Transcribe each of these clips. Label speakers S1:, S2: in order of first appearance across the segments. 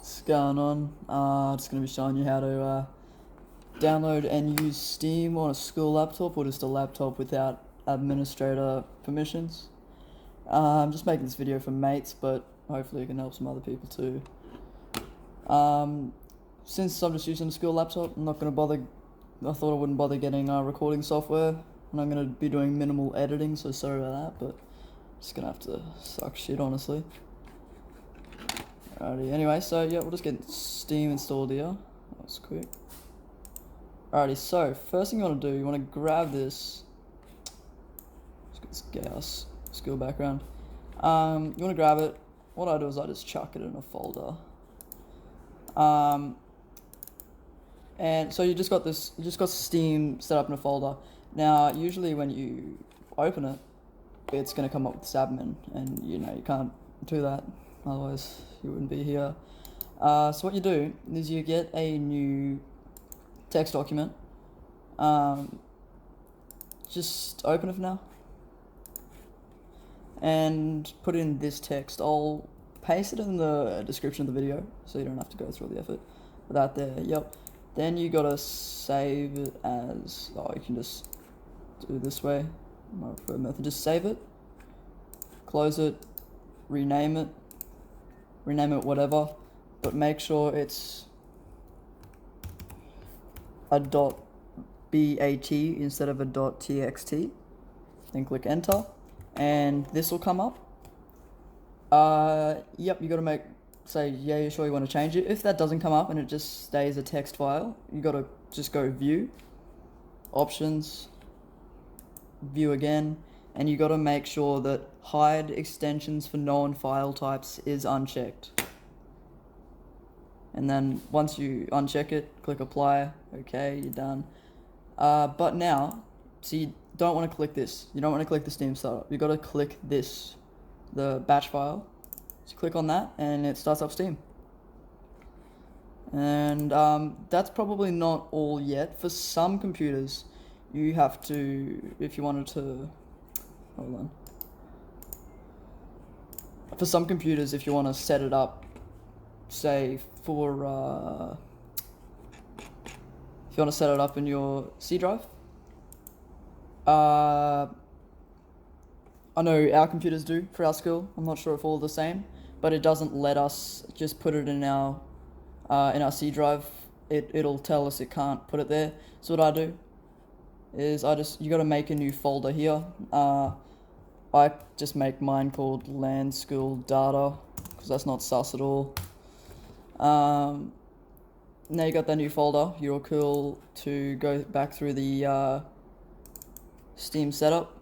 S1: What's going on? Just going to be showing you how to download and use Steam on a school laptop or just a laptop without administrator permissions. I'm just making this video for mates, but hopefully it can help some other people too. Since I'm just using a school laptop, I'm not going to bother. I thought I wouldn't bother getting recording software, and I'm going to be doing minimal editing, so sorry about that, but just going to have to suck shit, honestly. Alrighty, anyway, so yeah, we'll just get Steam installed here. That was quick. Alrighty, so first thing you want to do, you want to grab this. Let's get our skill background. You want to grab it. What I do is I just chuck it in a folder. And so you just got Steam set up in a folder. Now, usually when you open it, it's going to come up with admin, and you can't do that. Otherwise, you wouldn't be here. So what you do is you get a new text document. Just open it for now. And put in this text. I'll paste it in the description of the video, so you don't have to go through all the effort. With that there, yep. Then you gotta save it as, you can just do it this way. My preferred method, just save it. Close it. Rename it whatever, but make sure it's a .bat instead of a .txt. Then click enter, and this will come up. Yep, you gotta say yeah, you're sure you want to change it. If that doesn't come up and it just stays a text file, you gotta just go view, options, view again, and you got to make sure that hide extensions for known file types is unchecked. And then once you uncheck it, click apply. Okay, you're done. But now, so you don't want to click this. You don't want to click the Steam setup. You got to click this, the batch file. So click on that, and it starts up Steam. And that's probably not all yet. For some computers, you have to, if you wanted to. Hold on. For some computers, if you want to set it up, say for if you want to set it up in your C drive, I know our computers do for our school. I'm not sure if all are the same, but it doesn't let us just put it in our C drive. It'll tell us it can't put it there. So what I do is you got to make a new folder here. I just make mine called land school data, because that's not sus at all. Now you got that new folder, you're cool to go back through the Steam setup,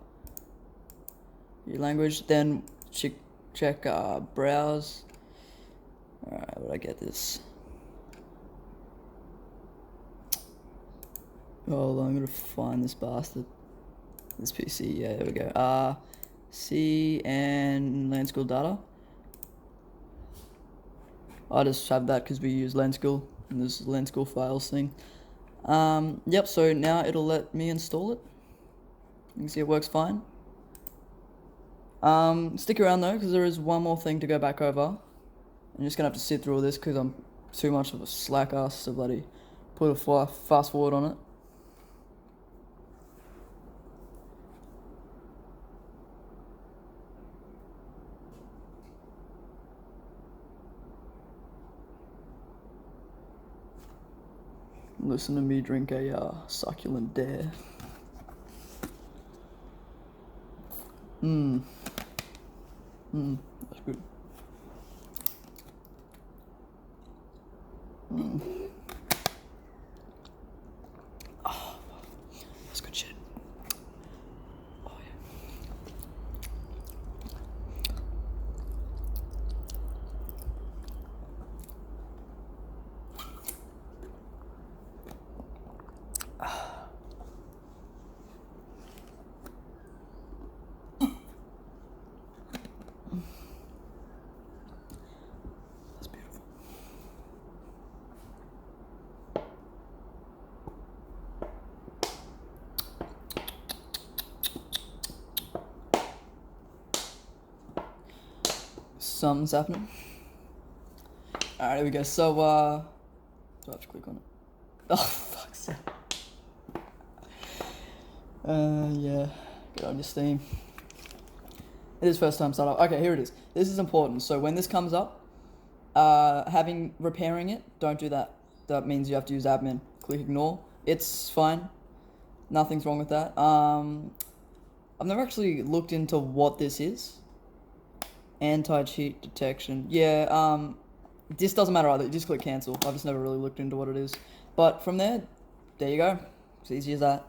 S1: your language, then check browse. Alright, where did I get this? Hold on, I'm gonna find this bastard. This PC, yeah, there we go. C and land school data. I just have that because we use land school and this land school files thing. Yep, so now it'll let me install it. You can see it works fine. Stick around though, because there is one more thing to go back over. I'm just gonna have to sit through all this because I'm too much of a slack ass to bloody put a fast forward on it. Listen to me drink a succulent dare. That's good. Oh, that's good shit. Oh yeah. That's beautiful. Something's happening. Alright, here we go. So, do I have to click on it? Oh, fuck's sake. Yeah. Get on your Steam. It is first time startup. Okay, here it is. This is important. So when this comes up, repairing it, don't do that. That means you have to use admin. Click ignore. It's fine. Nothing's wrong with that. I've never actually looked into what this is. Anti-cheat detection. Yeah, this doesn't matter either. You just click cancel. I've just never really looked into what it is. But from there you go. It's easy as that.